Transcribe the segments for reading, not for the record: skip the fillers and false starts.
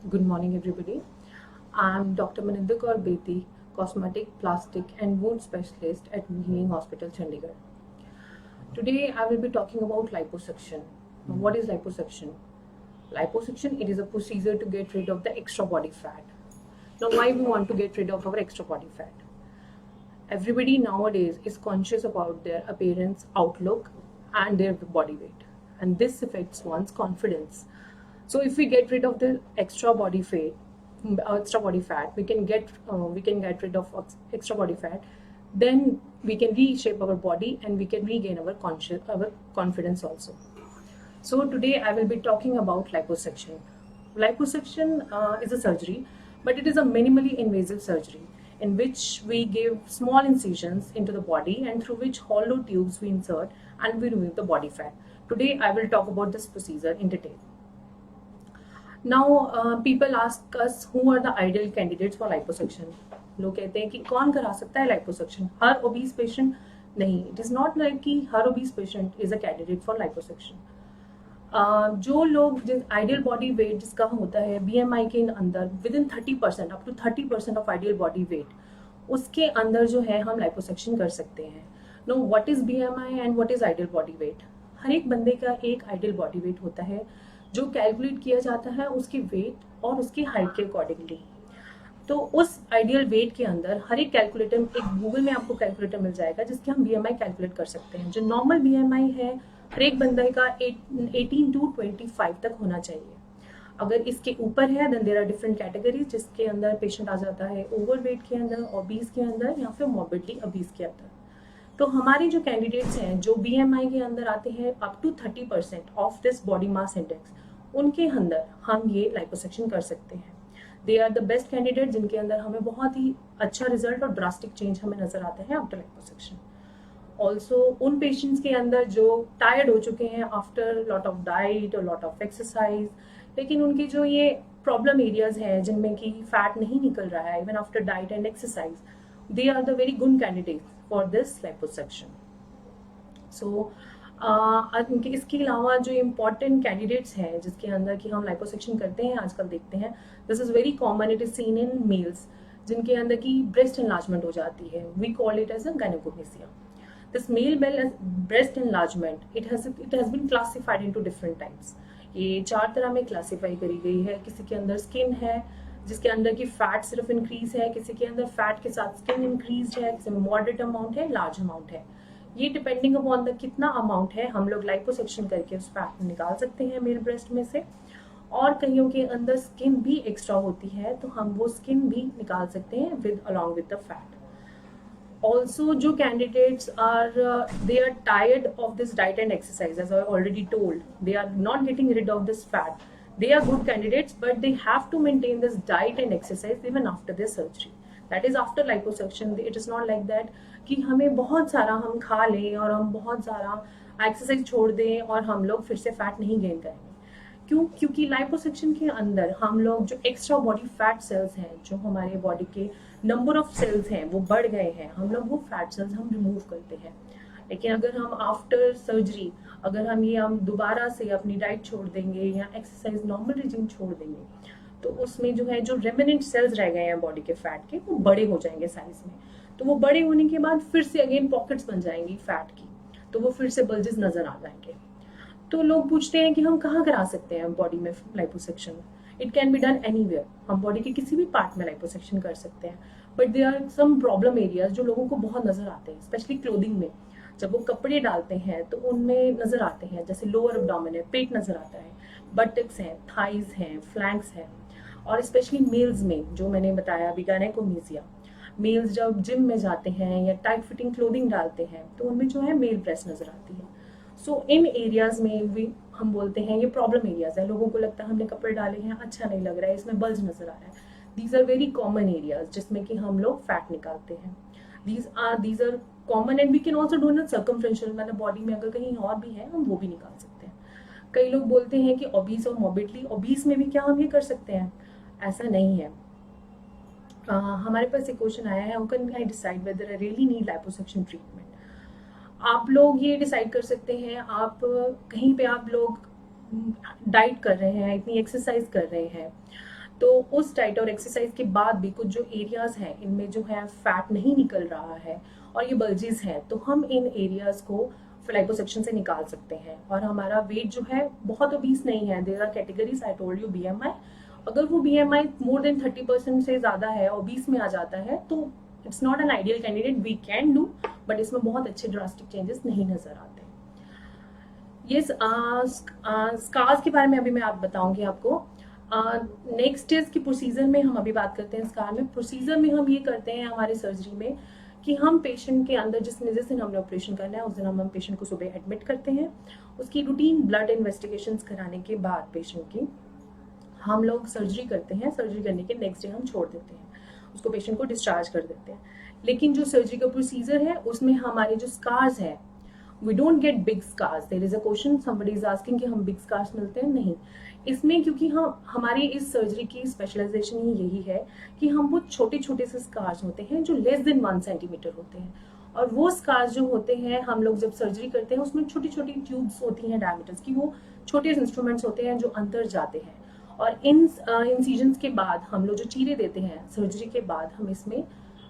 Good morning, everybody. I'm Dr. Maninder Kaur Beti, cosmetic, plastic, and wound specialist at Healing Hospital, Chandigarh. Today, I will be talking about liposuction. Now, what is liposuction? Liposuction, it is a procedure to get rid of the extra body fat. Now, why we want to get rid of our extra body fat? Everybody nowadays is conscious about their appearance, outlook, and their body weight, and this affects one's confidence. So if we get rid of the extra body fat, we can get rid of extra body fat. Then we can reshape our body and we can regain our confidence also. So today I will be talking about liposuction. Liposuction is a surgery, but it is a minimally invasive surgery in which we give small incisions into the body and through which hollow tubes we insert and we remove the body fat. Today I will talk about this procedure in detail. Now people ask us who are the ideal candidates for liposuction. लोग कहते हैं कि कौन करा सकता है liposuction? हर obese patient नहीं. It is not like कि हर obese patient is a candidate for liposuction. जो लोग जिस आइडियल बॉडी वेट जिसका होता है BMI के अंदर within 30% up to 30% of ideal body weight, उसके अंदर जो है हम लाइपोसक्शन कर सकते हैं. Now what is BMI and what is ideal body weight? हर एक बंदे का एक आइडियल बॉडी वेट होता है जो कैलकुलेट किया जाता है उसके वेट और उसकी हाइट के अकॉर्डिंगली. तो उस आइडियल वेट के अंदर हर एक कैलकुलेटर, एक गूगल में आपको कैलकुलेटर मिल जाएगा जिसके हम BMI कैलकुलेट कर सकते हैं. जो नॉर्मल BMI है हर एक बंदे का 18 to 25 तक होना चाहिए. अगर इसके ऊपर है then there are different categories जिसके अंदर पेशेंट आ जाता है ओवरवेट के अंदर, ओबीस के अंदर या फिर मॉर्बिडली ओबीस के अंदर. तो हमारे जो कैंडिडेट्स हैं जो BMI के अंदर आते हैं up to 30% of this body mass index, उनके अंदर हम ये लाइपोसक्शन कर सकते हैं. They are the best candidate जिनके अंदर हमें बहुत ही अच्छा रिजल्ट और ड्रास्टिक चेंज हमें नजर आते हैं आफ्टर लाइपोसक्शन. ऑल्सो उन पेशेंट्स के अंदर जो टायर्ड हो चुके हैं आफ्टर लॉट ऑफ डाइट और लॉट ऑफ एक्सरसाइज, लेकिन उनकी जो ये प्रॉब्लम एरियाज हैं जिनमें कि फैट नहीं निकल रहा है even after diet and exercise, they are the very good candidate for this liposuction. So इसके अलावा जो इम्पॉर्टेंट कैंडिडेट्स हैं जिसके अंदर कि हम लाइपोसक्शन करते हैं आजकल देखते हैं, this is very common, it is seen in males जिनके अंदर की ब्रेस्ट एनलार्जमेंट हो जाती है. We call it as a gynaecomastia. This male breast enlargement, it has been classified into different types. ये 4 तरह में क्लासीफाई करी गई है. किसी के अंदर स्किन है जिसके अंदर की फैट सिर्फ इंक्रीज है, किसी के अंदर फैट के साथ स्किन इंक्रीज है, किसी में मॉडरेट अमाउंट है, लार्ज अमाउंट है. ये डिपेंडिंग अपॉन द कितना अमाउंट है हम लोग लाइपोसक्शन करके उस फैट निकाल सकते हैं मेल ब्रेस्ट में से. और कईयों के अंदर स्किन भी एक्स्ट्रा होती है तो हम वो स्किन भी निकाल सकते हैं with along with the fat. Also, जो candidates are they are tired of this diet and exercise, as I already told. They are not getting rid of this fat. They are good candidates, but they have to maintain this diet and exercise even after their surgery. That is after liposuction. It is not like that कि हमें बहुत सारा हम खा लें और हम बहुत सारा एक्सरसाइज छोड़ दें और हम लोग फिर से फैट नहीं गेन करेंगे. क्यों? क्योंकि लाइपोसक्शन के अंदर हम लोग जो एक्स्ट्रा बॉडी फैट सेल्स हैं, जो हमारे बॉडी के नंबर ऑफ सेल्स हैं वो बढ़ गए हैं, हम लोग वो फैट सेल्स हम रिमूव करते हैं. लेकिन अगर हम आफ्टर सर्जरी अगर हम दोबारा से अपनी डाइट छोड़ देंगे या एक्सरसाइज नॉर्मल रिजिम छोड़ देंगे तो उसमें जो है जो रेमिनेंट सेल्स रह गए हैं बॉडी के फैट के वो बड़े हो जाएंगे साइज में. तो वो बड़े होने के बाद फिर से अगेन पॉकेट्स बन जाएंगी फैट की, तो वो फिर से बल्जेस नजर आ जाएंगे. तो लोग पूछते हैं कि हम कहाँ करा सकते हैं बॉडी में liposuction. It can be done anywhere. हम बॉडी के किसी भी पार्ट में लाइपोसक्शन कर सकते हैं, but there are some problem areas जो लोगों को बहुत नजर आते हैं, स्पेशली क्लोथिंग में. जब वो कपड़े डालते हैं तो उनमें नजर आते हैं, जैसे लोअर एब्डोमेन है, पेट नजर आता है, बटक्स हैं, थाइज हैं, फ्लैंक्स हैं. और स्पेशली मेल्स में जो मैंने बताया अभी गायनेकोमेसिया, मेल्स जब जिम में जाते हैं या टाइट फिटिंग क्लोथिंग डालते हैं तो उनमें जो है मेल ब्रेस्ट नजर आती है. सो इन एरियाज में भी हम बोलते हैं ये प्रॉब्लम एरियाज है. लोगों को लगता है हमने कपड़े डाले हैं, अच्छा नहीं लग रहा है, इसमें बल्ज नजर आ रहा है. These are very common areas जिसमें कि हम लोग फैट निकालते हैं. These are common and we can also do in circumferential, मतलब बॉडी में अगर कहीं और भी है हम वो भी निकाल सकते हैं. कई लोग बोलते हैं कि ओबीस और मॉर्बिडली ओबीस में भी क्या हम ये कर सकते हैं? ऐसा नहीं है. हमारे पास एक क्वेश्चन आया है, how can I decide whether I really need liposuction treatment. आप लोग ये डिसाइड कर सकते हैं, आप कहीं पे आप लोग डाइट कर रहे हैं, इतनी एक्सरसाइज कर रहे हैं तो उस डाइट और एक्सरसाइज के बाद भी कुछ जो एरियाज हैं इनमें जो है फैट नहीं निकल रहा है और ये बल्जेस हैं, तो हम इन एरियाज को लाइपोसक्शन से निकाल सकते हैं। और हमारा वेट जो है बहुत ओबीस नहीं है। There are categories, I told you BMI. अगर वो बीएमआई मोर देन 30% से ज्यादा है, ओबीस में आ जाता है, तो it's not an ideal candidate, we can do, but इसमें बहुत अच्छे ड्रास्टिक चेंजेस नहीं नजर आते। ये स्कार्स के बारे में अभी मैं आप बताऊंगी आपको। नेक्स्ट इज की प्रोसीजर में हम अभी बात करते हैं। स्कार में प्रोसीजर में हम ये करते हैं हमारे सर्जरी में कि हम पेशेंट के अंदर जिस दिन हमने ऑपरेशन करना है उस दिन हम पेशेंट को सुबह एडमिट करते हैं। उसकी रूटीन ब्लड इन्वेस्टिगेशंस कराने के बाद पेशेंट की हम लोग सर्जरी करते हैं। सर्जरी करने के नेक्स्ट डे हम छोड़ देते हैं, उसको पेशेंट को डिस्चार्ज कर देते हैं। लेकिन जो सर्जरी का प्रोसीजर है उसमें हमारे जो स्कार्स है, we don't get big scars. There is a question, somebody is asking कि हम बिग स्कार्स मिलते हैं? नहीं, इसमें क्योंकि हम हमारी इस सर्जरी की स्पेशलाइजेशन ही यही है कि हम वो छोटे छोटे से स्कार्स होते हैं जो लेस देन 1 सेंटीमीटर होते हैं। और वो स्कार्स जो होते हैं हम लोग जब सर्जरी करते हैं उसमें छोटी छोटी ट्यूब्स होती हैं डायमीटर्स की, वो छोटे इंस्ट्रूमेंट्स होते हैं जो अंदर जाते हैं। और इन इंसिजन्स के बाद हम लोग जो चीरे देते हैं सर्जरी के बाद, हम इसमें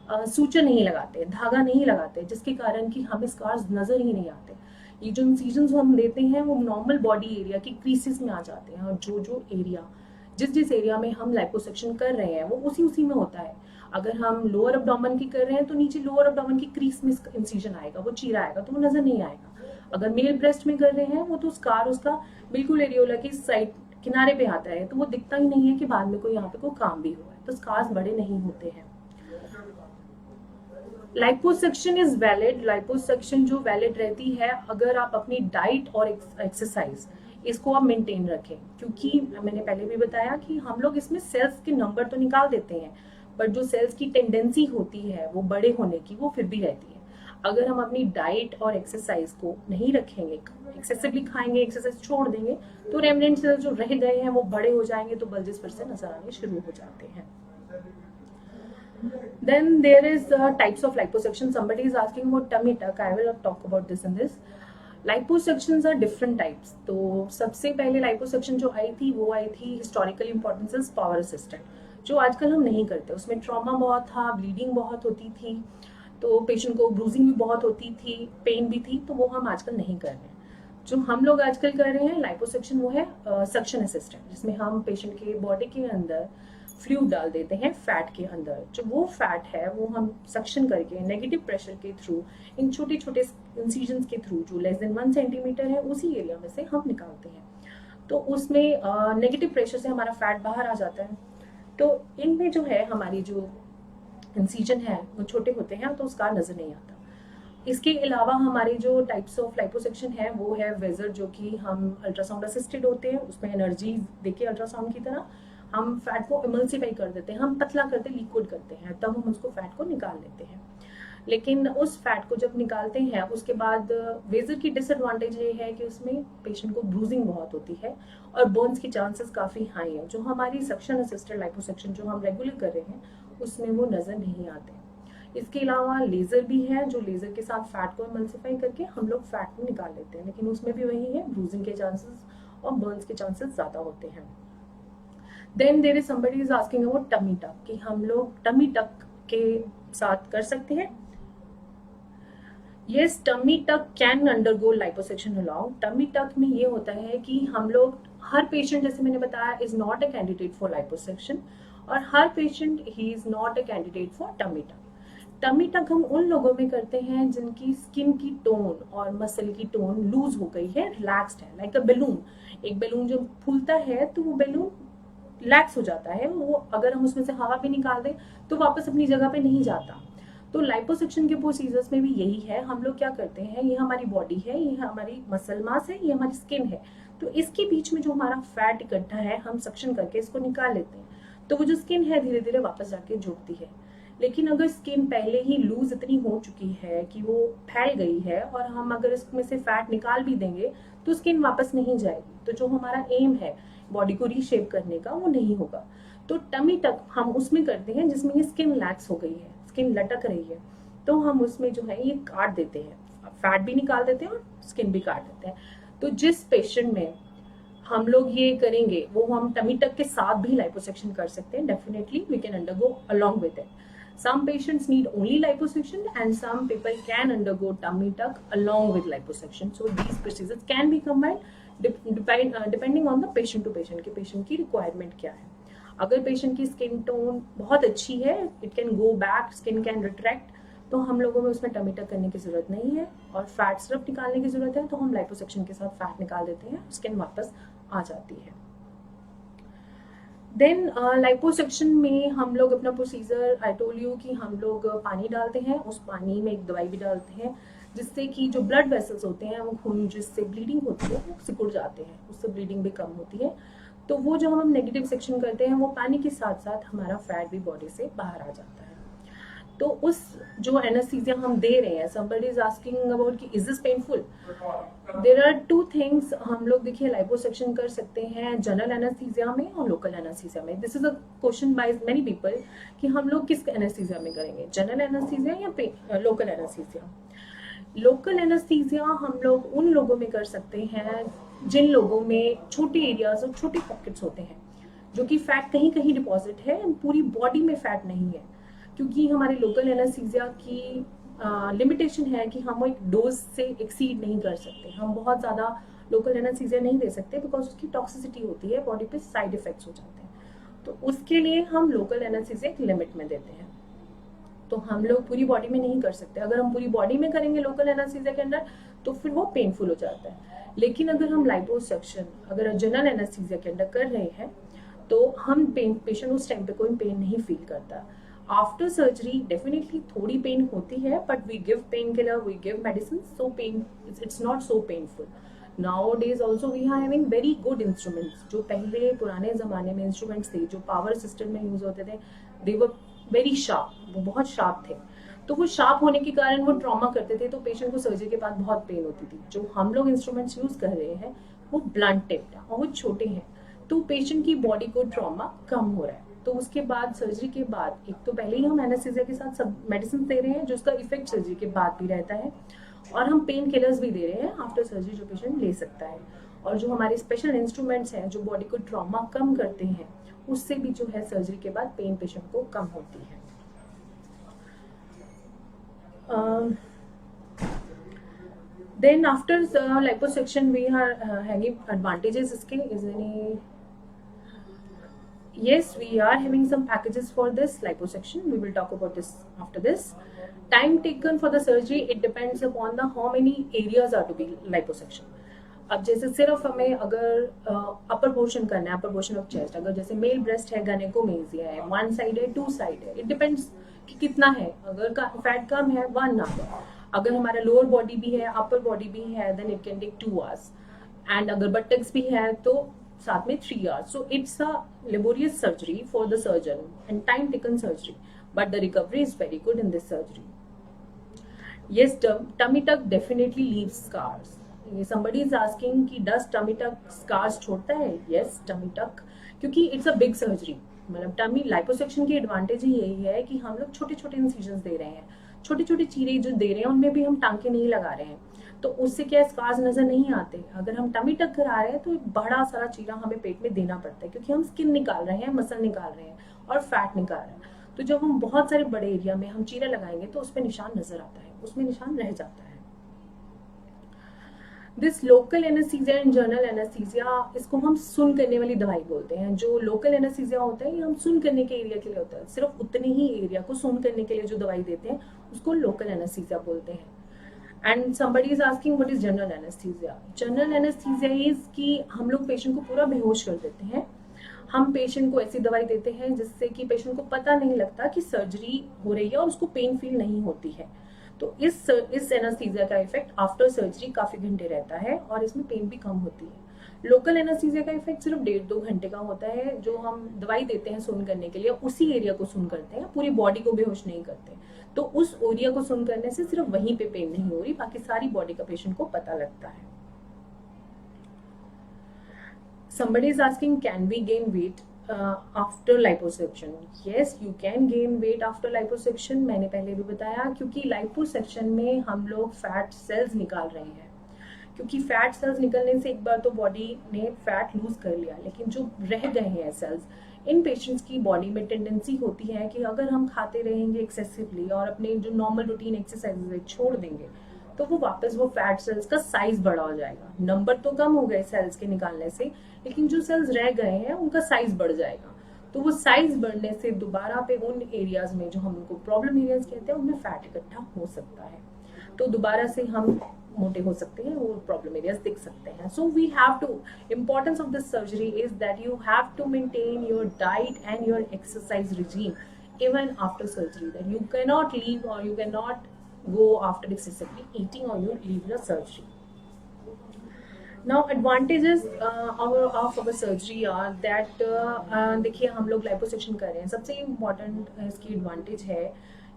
सूचर नहीं लगाते, धागा नहीं लगाते, जिसके कारण कि हमें स्कार्स नजर ही नहीं आते। ये जो इंसिजन्स हम देते हैं वो नॉर्मल बॉडी एरिया की क्रीसेस में आ जाते हैं। और जो एरिया जिस एरिया में हम लाइपोसक्शन कर रहे हैं वो उसी में होता है। अगर हम लोअर अब्डोमेन की कर रहे हैं तो नीचे लोअर अब्डोमेन की क्रीज में इंसिजन आएगा, वो चीरा आएगा, तो वो नजर नहीं आएगा। अगर मेल ब्रेस्ट में कर रहे हैं वो तो स्कार उसका बिल्कुल एरियोला की साइड किनारे पे आता है, तो वो दिखता ही नहीं है कि बाद में कोई यहाँ पे कोई काम भी हुआ है, तो स्कार्स बड़े नहीं होते हैं। Liposuction is valid. लाइपोसक्शन जो वैलिड रहती है अगर आप अपनी डाइट और एक्सरसाइज इसको आप मेंटेन रखें, क्योंकि मैंने पहले भी बताया कि हम लोग इसमें सेल्स के नंबर तो निकाल देते हैं, बट जो सेल्स की टेंडेंसी होती है वो बड़े होने की वो फिर भी रहती है। अगर हम अपनी डाइट और एक्सरसाइज को नहीं रखेंगे, एक्सेसिवली खाएंगे, एक्सरसाइज छोड़ देंगे, तो रेमनेंट सेल्स जो रह गए हैं वो बड़े हो जाएंगे, तो बल्जेस फिर से नजर आने शुरू हो जाते हैं। Then there is types of liposuction. Somebody is asking about tummy tuck. I will talk about this in this. Liposuctions are different types. तो सबसे पहले liposuction जो आई थी वो आई थी historical importance power assistant, जो आजकल हम नहीं करते। उसमें ट्रॉमा बहुत था, ब्लीडिंग बहुत होती थी, तो पेशेंट को ब्रूजिंग भी बहुत होती थी, पेन भी थी, तो वो हम आजकल नहीं कर रहे हैं। जो हम लोग आजकल कर रहे हैं लाइपोसक्शन वो है सक्शन असिस्टेंट, जिसमें हम पेशेंट के बॉडी के अंदर फ्लूइड डाल देते हैं फैट के अंदर। जो वो फैट है वो हम सक्शन करके नेगेटिव प्रेशर के थ्रू इन छोटे छोटे इंसिजन्स के थ्रू जो लेस देन 1 सेंटीमीटर है उसी एरिया में से हम निकालते हैं। तो उसमें नेगेटिव प्रेशर से हमारा फैट बाहर आ जाता है। तो इनमें जो है हमारी जो इंसिजन है वो छोटे होते हैं, तो उसका नजर नहीं आता। इसके अलावा हमारे जो टाइप्स ऑफ लाइपोसक्शन है वो है वेजर, जो कि हम अल्ट्रासाउंड असिस्टेड होते हैं। उसमें एनर्जी देके अल्ट्रासाउंड की तरह हम फैट को इमल्सिफाई कर देते हैं, हम पतला करते लिक्विड करते हैं, तब हम उसको फैट को निकाल लेते हैं। लेकिन उस फैट को जब निकालते हैं उसके बाद वेजर की डिसएडवांटेज ये है कि उसमें पेशेंट को ब्रूजिंग बहुत होती है और बर्न्स की चांसेस काफ़ी हाई है। जो हमारी सक्शन असिस्टेड लाइपोसक्शन जो हम रेगुलर कर रहे हैं उसमें वो नज़र नहीं आते। इसके अलावा लेज़र भी है, जो लेज़र के साथ फैट को इमल्सिफाई करके हम लोग फैट में निकाल लेते हैं, लेकिन उसमें भी वही है, ब्रूजिंग के चांसेस और बर्न्स के चांसेस ज़्यादा होते हैं। Then there is somebody is asking about tummy tuck, कि हम लोग टमी टक के साथ कर सकते हैं। Yes, tummy tuck can undergo liposuction allow. Tummy tuck में ये होता है कि हम लोग, हर पेशेंट जैसे मैंने बताया is not a candidate for liposuction, और हर पेशेंट ही is not a candidate for tummy tuck. Tummy tuck हम उन लोगों में करते हैं जिनकी स्किन की टोन और मसल की टोन लूज हो गई है, रिलैक्स्ड है, लाइक अ बैलून। एक बैलून जब फूलता है तो वो बैलून रिलैक्स हो जाता है, वो अगर हम उसमें से हवा भी निकाल दें तो वापस अपनी जगह पे नहीं जाता। तो लाइपोसक्शन के प्रोसीजर्स में भी यही है। हम लोग क्या करते हैं, ये हमारी बॉडी है, ये हमारी मसल मास है, ये हमारी स्किन है, तो इसके बीच में जो हमारा फैट इकट्ठा है हम सक्शन करके इसको निकाल लेते हैं, तो वो जो स्किन है धीरे धीरे वापस जाके जुड़ती है। लेकिन अगर स्किन पहले ही लूज इतनी हो चुकी है कि वो फैल गई है और हम अगर इसमें से फैट निकाल भी देंगे तो स्किन वापस नहीं जाएगी, तो जो हमारा एम है बॉडी को रीशेप करने का वो नहीं होगा। तो टमी टक हम उसमें करते हैं जिसमें ये स्किन लैक्स हो गई है, स्किन लटक रही है, तो हम उसमें जो है ये काट देते हैं, फैट भी निकाल देते हैं और स्किन भी काट देते हैं। तो जिस पेशेंट में हम लोग ये करेंगे वो हम टमी टक के साथ भी लाइपोसक्शन कर सकते हैं. Definitely we can undergo along with it. Some patients need only liposuction and some people can undergo tummy tuck along with liposuction. So these procedures can be combined depending on the patient to patient कि patient की requirement क्या है. अगर patient की skin tone बहुत अच्छी है, it can go back, skin can retract, तो हम लोगों में उसमें टमी टक करने की जरूरत नहीं है और फैट सिर्फ निकालने की जरूरत है. तो हम लाइपोसक्शन के साथ फैट निकाल देते हैं, स्किन वापस आ जाती है. देन लाइपोसक्शन में हम लोग अपना प्रोसीजर, आई टोल्ड यू कि हम लोग पानी डालते हैं, उस पानी में एक दवाई भी डालते हैं जिससे कि जो ब्लड वेसल्स होते हैं वो खून जिससे ब्लीडिंग होती है वो सिकुड़ जाते हैं, उससे ब्लीडिंग भी कम होती है. तो वो जो हम नेगेटिव सेक्शन करते हैं वो पानी के साथ साथ हमारा फैट भी बॉडी से बाहर आ जाता है. तो उस जो एनेस्थीसिया हम दे रहे हैं, somebody is asking about कि is this painful? There are two things. हम लोग देखिए लाइपोसक्शन कर सकते हैं जनरल एनेस्थीसिया में और लोकल एनेस्थीसिया में. This is a question by many people कि हम लोग किस एनेस्थीसिया में करेंगे, जनरल एनेस्थीसिया या लोकल एनेस्थीसिया. लोकल एनेस्थीसिया हम लोग उन लोगों में कर सकते हैं जिन लोगों में छोटे एरियाज और छोटे पॉकेट्स होते हैं, जो कि फैट कहीं कहीं डिपॉजिट है, पूरी बॉडी में फैट नहीं है. क्योंकि हमारे लोकल एनेस्थीसिया की लिमिटेशन है कि हम एक डोज से एक्सीड नहीं कर सकते. हम बहुत ज़्यादा लोकल एनेस्थीसिया नहीं दे सकते बिकॉज उसकी टॉक्सिसिटी होती है, बॉडी पे साइड इफेक्ट्स हो जाते हैं. तो उसके लिए हम लोकल एनेस्थीसिया एक लिमिट में देते हैं. तो हम लोग पूरी बॉडी में नहीं कर सकते. अगर हम पूरी बॉडी में करेंगे लोकल एनेस्थीसिया के अंदर तो फिर वो पेनफुल हो जाता है. लेकिन अगर हम लाइपोसक्शन अगर जनरल एनेस्थीसिया के अंदर कर रहे हैं तो हम पेशेंट उस टाइम पे कोई पेन नहीं फील करता. आफ्टर सर्जरी डेफिनेटली थोड़ी पेन होती है, but we give pain killer, we give medicine, so pain it's not so painful. Nowadays also we are having very good instruments. जो पहले पुराने ज़माने में इंस्ट्रूमेंट्स थे जो पावर सिस्टम में यूज होते थे, they were very sharp, वो बहुत शार्प थे. तो वो शार्प होने के कारण वो ट्रॉमा करते थे, तो पेशेंट को सर्जरी के बाद बहुत पेन होती थी. जो हम लोग इंस्ट्रूमेंट्स यूज कर रहे हैं वो ब्लंट टिप्ड है और वो छोटे हैं, तो पेशेंट की बॉडी को ट्रॉमा कम हो रहा है. तो उसके बाद सर्जरी के बाद एक तो पहले ही हम एनेस्थीसिया के साथ सब मेडिसिन दे रहे हैं जो उसका इफेक्ट सर्जरी के बाद भी रहता है, और हम पेन किलर्स भी दे रहे हैं आफ्टर सर्जरी जो पेशेंट ले सकता है. और जो हमारे स्पेशल इंस्ट्रूमेंट्स हैं जो बॉडी को ट्रॉमा कम करते हैं, उससे भी जो है सर्जरी के बाद पेन पेशेंट को कम होती है. Then after liposuction we are having advantages. इसके is any? Yes, we are having some packages for this liposuction. We will talk about this after this. Time taken for the surgery, it depends upon the how many areas are to be liposuction. अब जैसे सिर्फ हमें अगर upper portion करना है, upper portion of chest, अगर जैसे mail breast है, गैनेकोमेसिया है, वन साइड है, टू साइड है, इट डिपेंड्स कि कितना है. अगर फैट कम है 1 आवर, अगर हमारा लोअर बॉडी भी है, अपर बॉडी भी है, then it can take 2 hours, and अगर बटक्स भी है तो साथ में 3 hours. So it's a laborious surgery for the surgeon and time taken surgery, but the recovery is very good in this surgery. Yes, tummy tuck definitely leaves scars. Somebody is asking कि does tummy tuck scars छोड़ता है? Yes, tummy tuck, क्योंकि it's a big surgery. मतलब tummy liposuction की advantage ही यही है कि हम लोग छोटे छोटे इंसिजन्स दे रहे हैं, छोटे छोटे चीरे जो दे रहे हैं उनमें भी हम टांके नहीं लगा रहे हैं, तो उससे क्या स्कार्स नजर नहीं आते. अगर हम टमी टक करा रहे हैं तो बड़ा सारा चीरा हमें पेट में देना पड़ता है, क्योंकि हम स्किन निकाल रहे हैं, मसल निकाल रहे हैं और फैट निकाल रहे हैं. तो जब हम बहुत सारे बड़े एरिया में हम चीरा लगाएंगे तो उसमें निशान नजर आता है, उसमें निशान रह जाता है. This local anaesthesia and general anaesthesia, इसको हम सुन करने वाली दवाई बोलते हैं. जो लोकल एनेस्थीसिया होता है ये हम सुन करने के एरिया के लिए होता है, सिर्फ उतने ही एरिया को सुन करने के लिए जो दवाई देते हैं उसको लोकल एनेस्थीसिया बोलते हैं. And somebody is asking what is general anesthesia. General anesthesia is कि हम लोग पेशेंट को पूरा बेहोश कर देते हैं. हम पेशेंट को ऐसी दवाई देते हैं जिससे कि पेशेंट को पता नहीं लगता कि सर्जरी हो रही है और उसको पेन फील नहीं होती है. तो इस एनेस्थीसिया का इफेक्ट आफ्टर सर्जरी काफी घंटे रहता है और इसमें पेन भी कम होती है. लोकल एनेस्थीसिया का इफेक्ट सिर्फ 1.5-2 घंटे का होता है. जो हम दवाई देते हैं सुन करने के लिए उसी एरिया को सुन करते हैं, पूरी बॉडी को बेहोश नहीं करते. तो उस एरिया को सुन करने से सिर्फ वहीं पे पेन नहीं हो रही, बाकी सारी बॉडी का पेशेंट को पता लगता है. Somebody is asking, can we gain weight after liposuction? Yes, you can gain weight after liposuction. मैंने पहले भी बताया, क्योंकि liposuction में हम लोग फैट सेल्स निकाल रहे हैं. क्योंकि फैट सेल्स निकलने से एक बार तो बॉडी ने फैट लूज कर लिया, लेकिन जो रह गए हैं सेल्स, इन पेशेंट्स की बॉडी में टेंडेंसी होती है कि अगर हम खाते रहेंगे एक्सेसिवली और अपने जो नॉर्मल रूटीन एक्सरसाइज है छोड़ देंगे, तो वो वापस वो फैट सेल्स का साइज बड़ा हो जाएगा। नंबर तो कम हो गए सेल्स के निकालने से, लेकिन जो सेल्स रह गए हैं उनका साइज बढ़ जाएगा। तो वो साइज बढ़ने से दोबारा पे उन एरियाज में जो हम उनको प्रॉब्लम एरियाज कहते हैं उनमें फैट इकट्ठा हो सकता है, तो दोबारा से हम मोटे हो सकते हैं, वो प्रॉब्लम एरियाज दिख सकते हैं। So we have to, importance of this surgery is that you have to maintain your diet and your exercise regime even after surgery, that you cannot leave or you cannot go after excessively eating or you leave your surgery. Now advantages of our surgery are that देखिए हम लोग liposuction कर रहे हैं, सबसे important इसकी advantage है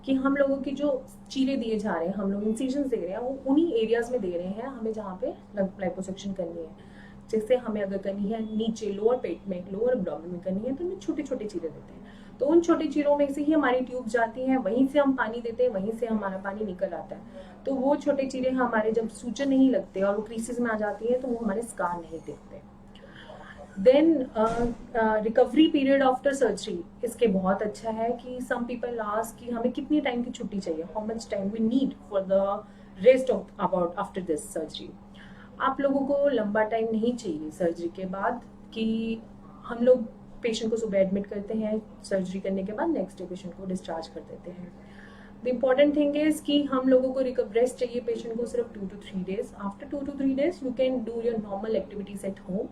कि हम लोगों की जो चीरे दिए जा रहे हैं, हम लोग इंसिजन दे रहे हैं, वो उन्हीं एरियाज में दे रहे हैं हमें जहाँ पे लाइपोसक्शन करनी है। जैसे हमें अगर करनी है नीचे लोअर पेट में, लोअर एब्डोमेन में करनी है, तो हमें छोटे छोटे चीरे देते हैं, तो उन छोटे चीरों में से ही हमारी ट्यूब जाती हैं, वहीं से हम पानी देते हैं, वहीं से हमारा पानी निकल आता है। तो वो छोटे चीरे हमारे जब सूजन नहीं लगते और वो क्रीसेस में आ जाती है, तो वो हमारे स्कार नहीं दिखते। Then recovery period after surgery इसके बहुत अच्छा है कि सम पीपल आस्क कि हमें कितनी टाइम की छुट्टी चाहिए, how much time we need for the rest of about after this surgery. आप लोगों को लंबा टाइम नहीं चाहिए सर्जरी के बाद, कि हम लोग पेशेंट को सुबह एडमिट करते हैं, सर्जरी करने के बाद नेक्स्ट डे पेशेंट को डिस्चार्ज कर देते हैं। द इम्पॉर्टेंट थिंग इज कि हम लोगों को रेस्ट चाहिए पेशेंट को सिर्फ 2 to 3 days। After 2 to 3 days you can do your normal activities at home.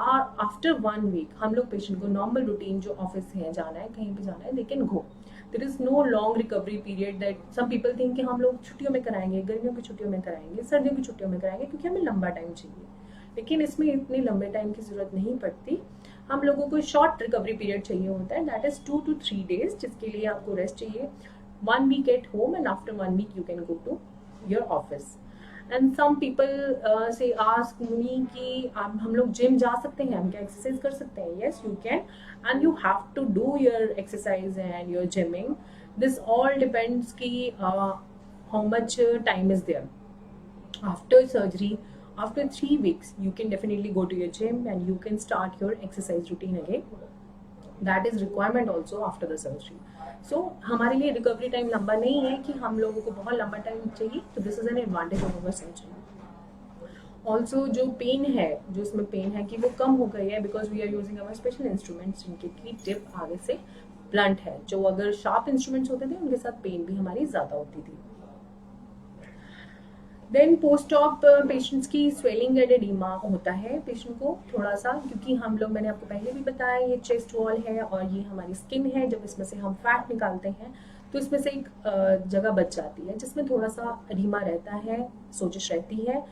और आफ्टर 1 week हम लोग पेशेंट को नॉर्मल रूटीन जो ऑफिस है जाना है, कहीं पे जाना है, they can go. There is no long recovery period that some people think कि हम लोग छुट्टियों में कराएंगे, गर्मियों की छुट्टियों में कराएंगे, सर्दियों की छुट्टियों में कराएंगे, क्योंकि हमें लंबा टाइम चाहिए। लेकिन इसमें इतने लंबे टाइम की जरूरत नहीं पड़ती, हम लोगों को शॉर्ट रिकवरी पीरियड चाहिए होता है, दैट इज 2 to 3 days, जिसके लिए आपको रेस्ट चाहिए। 1 week at home and after 1 week you can go to your office. And some people say ask me कि हम लोग जिम जा सकते हैं, हम क्या एक्सरसाइज कर सकते हैं? Yes, you can, and you have to do your exercise and your gymming. This all depends कि how much time is there. After surgery, after 3 weeks, you can definitely go to your gym and you can start your exercise routine again. That is requirement also after the surgery. So हमारे लिए recovery time लंबा नहीं है कि हम लोगों को बहुत लंबा टाइम चाहिए, तो this is an advantage of our surgery. Also जो पेन है, जो इसमें पेन है कि वो कम हो गई है, because we are using our special instruments जिनकी की टिप आगे से ब्लंट है। जो अगर शार्प इंस्ट्रूमेंट्स होते थे उनके साथ पेन भी हमारी ज़्यादा होती थी। देन पोस्ट ऑप पेशेंट्स की स्वेलिंग एंड एडिमा होता है पेशेंट को थोड़ा सा, क्योंकि हम लोग, मैंने आपको पहले भी बताया, ये चेस्ट वॉल है और ये हमारी स्किन है। जब इसमें से हम फैट निकालते हैं तो इसमें से एक जगह बच जाती है जिसमें थोड़ा सा एडिमा रहता है, सोजिश रहती है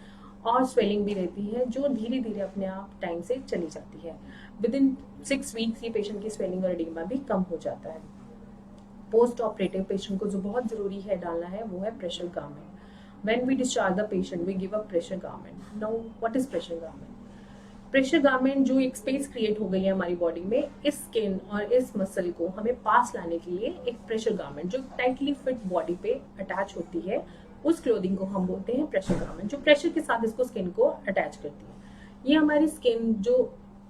और स्वेलिंग भी रहती है, जो धीरे धीरे अपने आप टाइम से चली जाती है। विद इन 6 weeks ये पेशेंट की स्वेलिंग और एडिमा भी कम हो जाता है। पोस्ट ऑपरेटिव पेशेंट को जो बहुत ज़रूरी है डालना है वो है pressure garment. When we discharge the patient, we give a pressure garment. Now, what is pressure garment? Pressure garment जो एक स्पेस क्रिएट हो गई है हमारी बॉडी में, इस स्किन और इस मसल को हमें पास लाने के लिए एक प्रेशर गारमेंट जो टाइटली फिट बॉडी पे अटैच होती है, उस क्लोथिंग को हम बोलते हैं प्रेशर गारमेंट, जो प्रेशर के साथ इसको स्किन को अटैच करती है। ये हमारी स्किन जो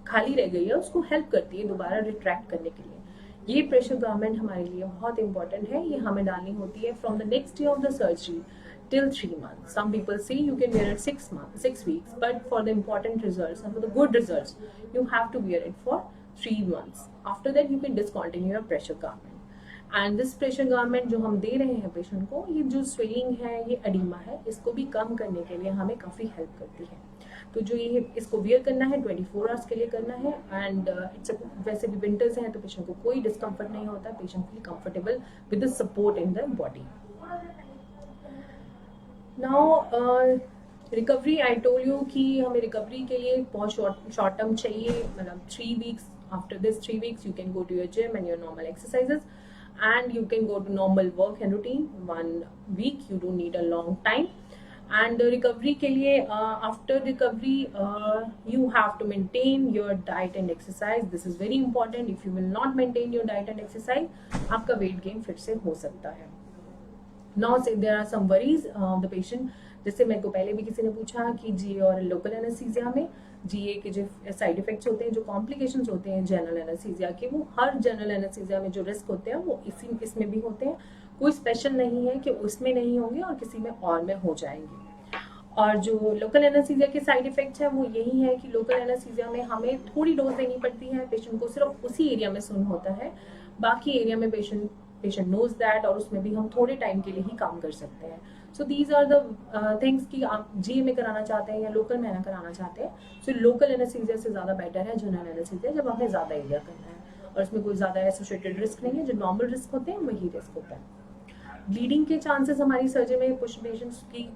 खाली रह गई है उसको हेल्प करती है दोबारा रिट्रैक्ट करने के लिए। ये प्रेशर गारमेंट हमारे लिए बहुत इंपॉर्टेंट है, ये हमें डालनी होती है from the next day of the surgery till 3 months. Some people say you can wear it 6 weeks, but for the important results and for the good results, you have to wear it for 3 months. After that, you can discontinue your pressure garment. And this pressure garment जो हम दे रहे हैं patient को, ये जो swelling है, ये oedema है, इसको भी कम करने के लिए हमें काफ़ी हेल्प करती है। तो जो ये इसको वेयर करना है 24 आवर्स के लिए करना है, एंड वैसे भी विंटर्स हैं तो पेशेंट को कोई डिस्कम्फर्ट नहीं होता, patient feel comfortable with the support in the body. Now recovery, I told you कि हमें रिकवरी के लिए बहुत शॉर्ट टर्म चाहिए, मतलब 3 weeks। After this 3 weeks you can go to your gym and your normal exercises and you can go to normal work and routine। 1 week you don't need a long time। and recovery के लिए after recovery you have to maintain your diet and exercise। this is very important। if you will not maintain your diet and exercise, आपका weight gain फिर से हो सकता है। Now say there are some worries of the patient जैसे मेरे को पहले भी किसी ने पूछा कि जीए और लोकल एनेस्थीसिया में जीए के जो साइड इफेक्ट्स होते हैं, जो कॉम्प्लिकेशंस होते हैं जनरल एनेस्थीसिया के, वो हर जनरल एनेस्थीसिया में जो रिस्क होते हैं वो इसमें भी होते हैं। कोई स्पेशल नहीं है कि उसमें नहीं होंगे और किसी में और में हो जाएंगे। और जो लोकल एनेस्थीसिया के साइड इफेक्ट्स है वो यही है कि लोकल एनेस्थीसिया में हमें थोड़ी डोज देनी पड़ती है, पेशेंट को सिर्फ उसी एरिया में सुन होता है, बाकी एरिया में पेशेंट नोज दैट, और उसमें भी हम थोड़े टाइम के लिए ही काम कर सकते हैं। So these are the things कि आप जीए में कराना चाहते हैं या लोकल में ना कराना चाहते हैं, सो लोकल एनेस्थीसिया से ज़्यादा बेटर है जनरल एनेस्थीसिया, जब आपने ज़्यादा एरिया करना है और इसमें कोई ज़्यादा एसोसिएटेड रिस्क नहीं है। जो नॉर्मल रिस्क होते हैं वही रिस्क होता है। ब्लीडिंग के चांसेस हमारी सर्जरी में कुछ पेशेंट्स की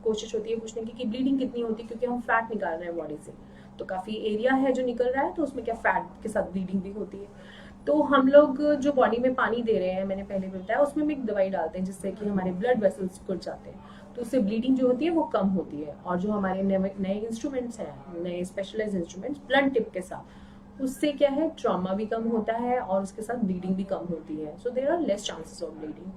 कोशिश होती है पूछने की कि ब्लीडिंग कितनी होती है, क्योंकि हम फैट निकाल रहे हैं बॉडी से, तो काफ़ी एरिया है जो निकल रहा है, तो उसमें क्या फैट के साथ ब्लीडिंग भी होती है। तो हम लोग जो बॉडी में पानी दे रहे हैं, मैंने पहले भी बताया, उसमें हम एक दवाई डालते हैं जिससे कि हमारे ब्लड वेसल्स खुल जाते हैं, तो उससे ब्लीडिंग जो होती है वो कम होती है। और जो हमारे नए इंस्ट्रूमेंट्स हैं, नए स्पेशलाइज इंस्ट्रूमेंट्स ब्लड टिप के साथ, उससे क्या है, ट्रॉमा भी कम होता है और उसके साथ ब्लीडिंग भी कम होती है। So there are less chances of bleeding.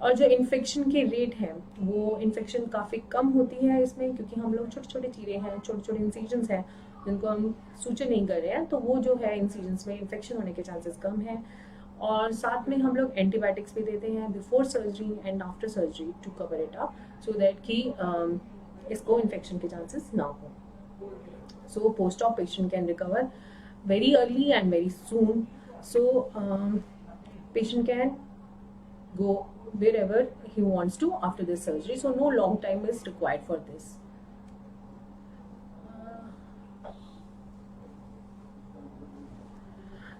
और जो इन्फेक्शन के रेट हैं, वो इन्फेक्शन काफ़ी कम होती है इसमें, क्योंकि हम लोग छोटे छोटे चीरे हैं, छोटे छोटे इंसिजन्स हैं जिनको हम सूचर नहीं कर रहे हैं, तो वो जो है इंसिजन्स में इन्फेक्शन होने के चांसेस कम हैं। और साथ में हम लोग एंटीबायोटिक्स भी देते हैं before surgery and after surgery to cover it up, so that कि इसको इन्फेक्शन के चांसेस ना हो। So post op patient can recover very early and very soon, so patient can go wherever he wants to after this surgery, so no long time is required for this.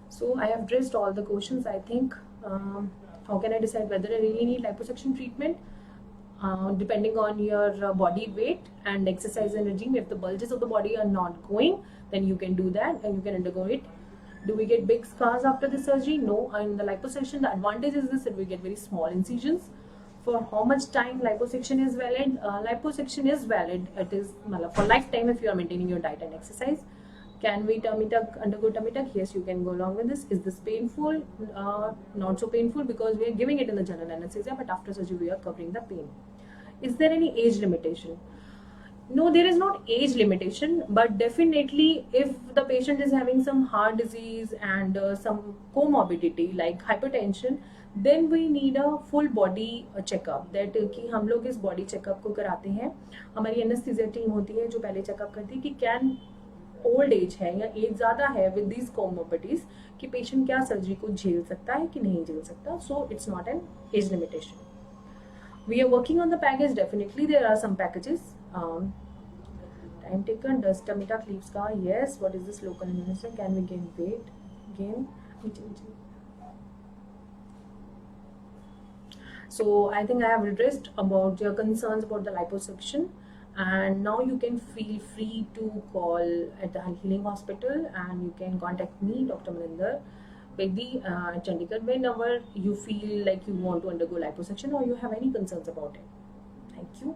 So I have addressed all the questions, I think. How can I decide whether I really need liposuction treatment? Depending on your body weight and exercise and regime. If the bulges of the body are not going, then you can do that and you can undergo it. Do we get big scars after the surgery? No. In the liposuction, the advantage is this, that we get very small incisions. For how much time liposuction is valid? Liposuction is valid. It is for lifetime if you are maintaining your diet and exercise. Can we undergo tummy tuck? Yes, you can go along with this. Is this painful? Not so painful, because we are giving it in the general anesthesia, but after surgery we are covering the pain. Is there any age limitation? No, there is not age limitation, but definitely if the patient is having some heart disease and some comorbidity like hypertension, then we need a full body checkup. That कि हम लोग इस body checkup को कराते हैं, हमारी anesthesia team होती है जो पहले checkup करती है कि can ओल्ड एज है या एज ज़्यादा है विद दीज कोमोर्बिडिटीज, कि पेशेंट क्या सर्जरी को झेल सकता है कि नहीं झेल सकता. So it's not an age limitation. We are working on the package. Definitely there are some packages. Time taken. Does tummy tuck leave scar? Yes. What is this local anesthesia? Can we gain weight? Gain. So I think I have addressed about your concerns about the liposuction, and now you can feel free to call at the Healing Hospital, and you can contact me, Dr. Maninder Begdi, Chandigarh, whenever you feel like you want to undergo liposuction or you have any concerns about it. Thank you.